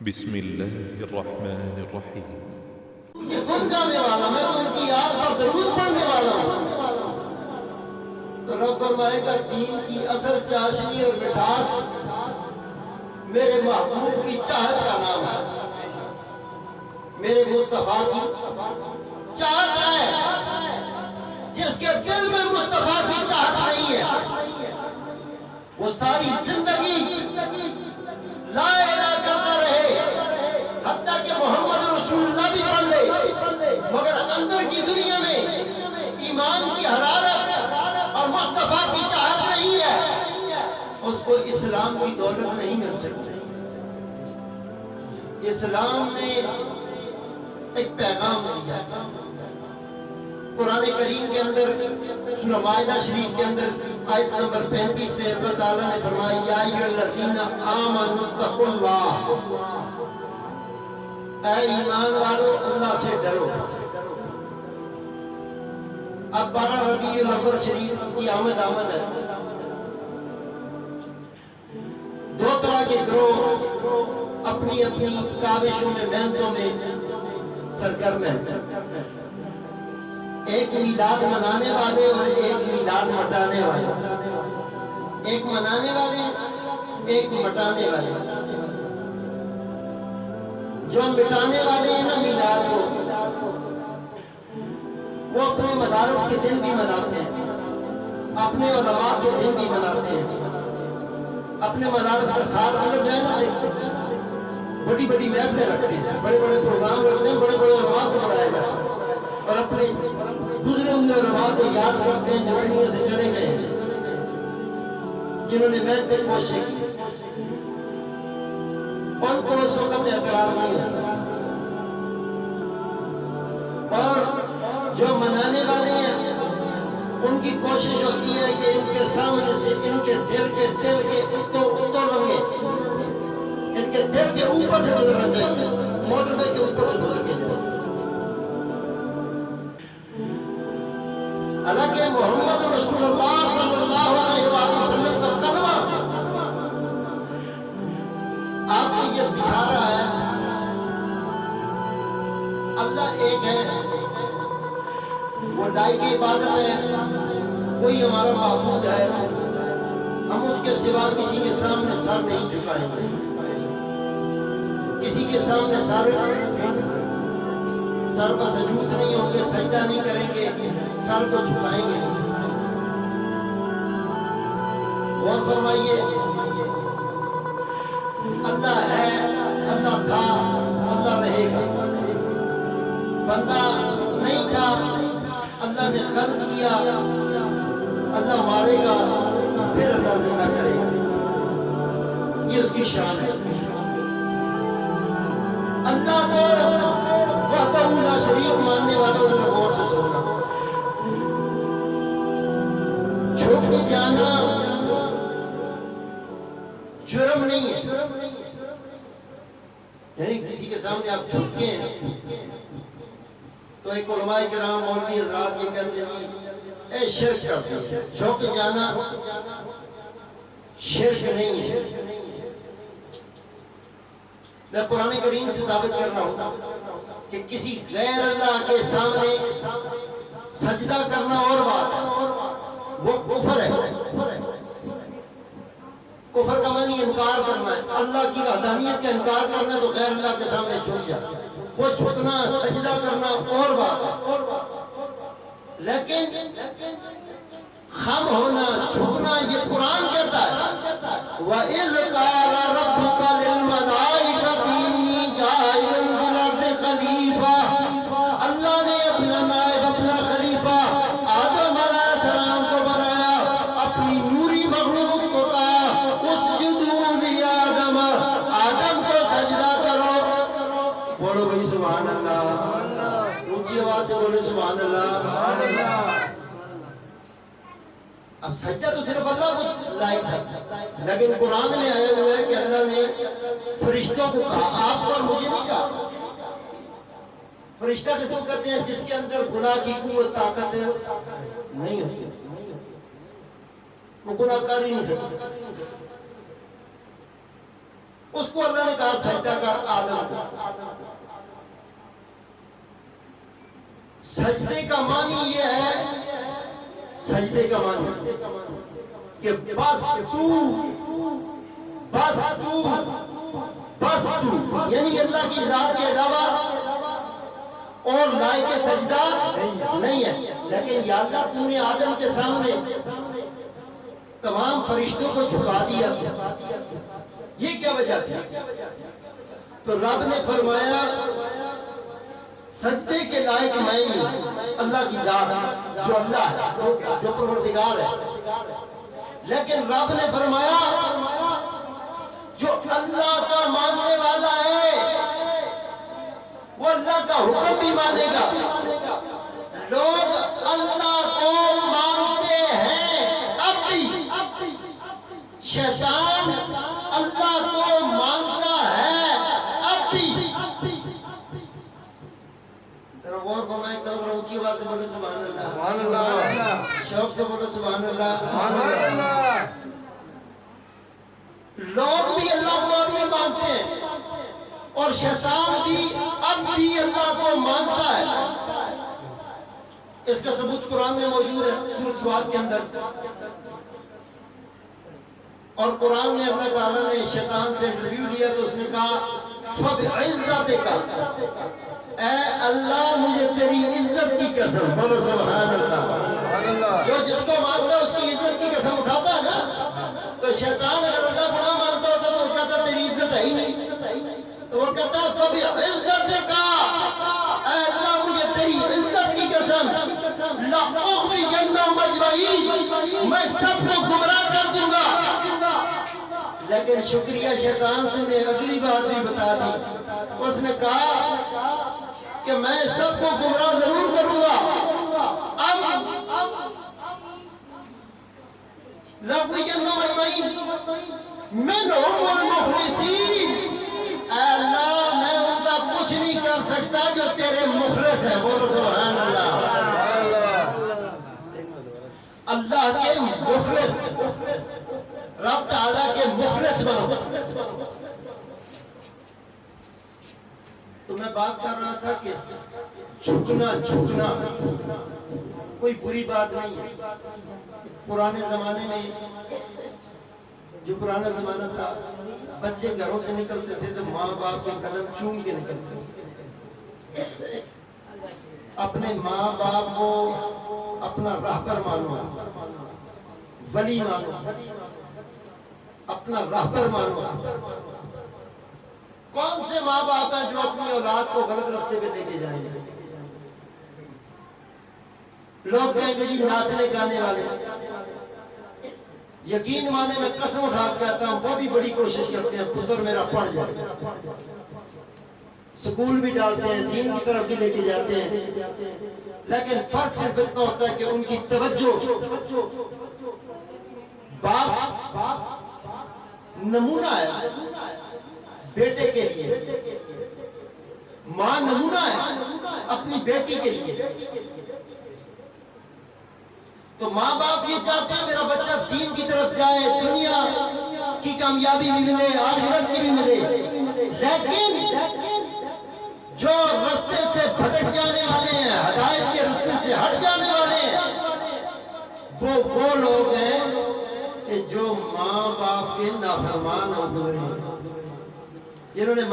बिस्मिल्लाहिर्रहमानिर्रहीम। खुद गाने वाला मैं तो उनकी याद पर दरूद पढ़ने वाला हूँ। तो रब फरमाएगा दीन की असल चाशनी और मिठास मेरे महबूब की चाहत का नाम है, मेरे मुस्तफा की चाहत है। जिसके दिल में मुस्तफा की चाहत नहीं है वो सारी जिंदगी ला इलाहा करता रहे, हत्ता कि मोहम्मद रसूलुल्लाह भी पढ़ ले, मगर अंदर की दुनिया में ईमान की हरारत और मुस्तफा की चाहत नहीं है, उसको इस्लाम की दौलत नहीं मिल सकती। इस्लाम ने एक पैगाम दिया कुरान करीम के अंदर, सूरह माइदा शरीफ के अंदर आयत नंबर 35 में अल्लाह ताला ने फरमाया या अय्युहल्लज़ीना आमनू तक़ुल्लाह, ऐ ईमान वालों अल्लाह से डरो। अब 12 रबीउल अव्वल शरीफ की आमद है। दो तरह के ग्रोह अपनी अपनी काविशों में मेहनतों में सरगर्म है। एक मीलाद मनाने वाले और एक मीलाद मटाने वाले, एक मनाने वाले एक मटाने वाले। जो मिटाने वाले हैं ना मीलाद को, वो अपने मदारस के दिन भी मनाते हैं, अपने उलमा के दिन भी मनाते हैं। अपने मदारस का साथ गुजर जाए ना, बड़ी बड़ी महफिलें रखते हैं, बड़े बड़े प्रोग्राम रखते हैं, बड़े बड़े उलमा को बुलाया जाता है और अपने गुजरे हुए उलमा को याद करते हैं जो दुनिया से चले गए, जिन्होंने मेहनत कोशिश की। उनको उस वक्त एतराज नहीं होता। और जो मनाने वाले हैं उनकी कोशिश होती है कि इनके सामने से इनके दिल के उत्तर होंगे, इनके दिल के ऊपर से गुजरना चाहिए, मोटरवे के ऊपर से गुजर के जाए। हालांकि मोहम्मद रसूलुल्लाह सल्लल्लाहु अलैहि वसल्लम का कलमा आपको ये सिखा रहा है अल्लाह एक है, वो लाई की इबादत है, कोई हमारा माबूद है, हम उसके सिवा किसी के सामने सर नहीं झुकाएंगे, किसी के सामने सर पर सजूद नहीं होंगे, सजदा नहीं करेंगे, सर को झुकाएंगे नहीं। गौर फरमाइए, अल्लाह है, अल्लाह था, अल्लाह रहेगा। बंदा नहीं था, अल्लाह ने खल्क किया, अल्लाह मारेगा, फिर अल्लाह जिंदा करेगा। ये उसकी शान है। अल्लाह को वहदहू ला शरीक मानने वालों ने गौर से सुनना। झुक जाना जुर्म नहीं है, यानी किसी के सामने आप झुके हैं तो एक उलमाए किराम मौलवी हज़रात ये कहते हैं ए शिर्क करते हैं। झुक जाना शिर्क नहीं है। मैं कुरान करीम से साबित कर रहा हूं कि किसी गैर अल्लाह के सामने सजदा करना और बात है, वो कुफर है। कुफर का मानी इनकार करना है, अल्लाह की वहदानियत का इनकार करना है तो गैर अल्लाह के सामने झुक जा। वो झुकना सजदा करना और बात है, लेकिन खम होना झुकना ये कुरान कहता है व इज़ क़ाला रब्बुका लिल मलाइकति इन्नी जाइलुन फिल अर्दि खलीफा। अल्लाह ने अपना नायब, अपना खलीफा आदम अलैहिस्सलाम को बनाया, अपनी नूरी मखलूक को कहा उसजुदू ली आदम, आदम को सजदा करो। बोलो भाई सुभान अल्लाह, ऊंची आवाज से बोलो सुभान अल्लाह। अब सजदा तो सिर्फ अल्लाह को लायक है, लेकिन कुरान में आया हुआ है कि अल्लाह ने फरिश्तों को कहा, आपको और मुझे नहीं कहा। फरिश्ता किसको कहते हैं? जिसके अंदर गुनाह की कुव्वत ताकत नहीं होती, वो गुनाह कर ही नहीं सकता। उसको अल्लाह ने कहा सजदा कर आदम को। सजदे का मानी ये है, सजदे का मानी कि बस तू यानी अल्लाह की जात के अलावा और लायक सजदा नहीं है। लेकिन या अल्लाह तूने आदम के सामने तमाम फरिश्तों को झुका दिया, ये क्या वजह थी? तो रब ने फरमाया सजदे के लायक मैं ही, अल्लाह की जात जो अल्लाह है, जो परवरदिगार है। लेकिन रब ने फरमाया जो अल्लाह का मानने वाला है वो अल्लाह का हुक्म भी मानेगा। लोग अल्लाह को मानते हैं अब भी, शैतान अल्लाह को मानता है अब भी। गौर फरमाए, ऊंची आवाज से बोलो सुभान अल्लाह, शौक से बोलो सुभान अल्लाह। लोग भी अल्लाह को अब भी मानते हैं और शैतान भी अब भी अल्लाह को मानता है। इसका सबूत कुरान में मौजूद है सूरत स्वाद के अंदर। और कुरान में अल्लाह ताला ने शैतान से इंटरव्यू लिया तो उसने कहा सब इज्जत का, ऐ अल्लाह मुझे तेरी इज्जत की कसम, बोलो सुभान अल्लाह। जो जिसको मानता है उसकी इज्जत की कसम उठाता है ना। तो शैतान अगर अल्लाह को ना मानता होता तो वो कहता तेरी इज्जत है ही नहीं। तो वो कहता सब इज्जत का, ऐ अल्लाह मुझे तेरी इज्जत की कसम, मैं सबको गुमराह कर दूंगा। लेकिन शुक्रिया शैतान तूने अगली बात भी बता दी। उसने कहा कि मैं सबको गुमराह जरूर करूंगा। अल्लाह मैं उनका कुछ नहीं कर सकता जो तेरे मुखलिस है, बोलो सुभान अल्लाह। अल्लाह के मुखलिस, रब ताला के मुखलिस बनो। तो मैं बात कर रहा था कि झुकना कोई बुरी बात नहीं है। पुराने जमाने में, जो पुराना जमाना था, बच्चे घरों से निकलते थे तो माँ बाप के कदम चूम के निकलते थे। अपने माँ बाप को अपना राहबर मानो, वली मानो, अपना राहबर मानो। कौन से माँ बाप हैं जो अपनी औलाद को गलत रास्ते पे लेके जाएंगे? लोग कहेंगे जी नाचने गाने वाले। यकीन माने मैं कसम उठा कहता हूं वो भी बड़ी कोशिश करते हैं पुत्र मेरा पढ़ जाए, स्कूल भी डालते हैं, दीन की तरफ भी लेके जाते हैं। लेकिन फर्क सिर्फ इतना होता है कि उनकी तवज्जो, बाप नमूना है बेटे के लिए, मां नमूना है अपनी बेटी के लिए। तो माँ बाप ये चाहते हैं मेरा बच्चा दीन की तरफ जाए, दुनिया की कामयाबी भी मिले, आखिरत की भी मिले। लेकिन जो रास्ते से भटक जाने वाले हैं, हिदायत के रास्ते से हट जाने वाले हैं, वो लोग हैं कि जो माँ बाप के नाफरमान और गुजरे, जिन्होंने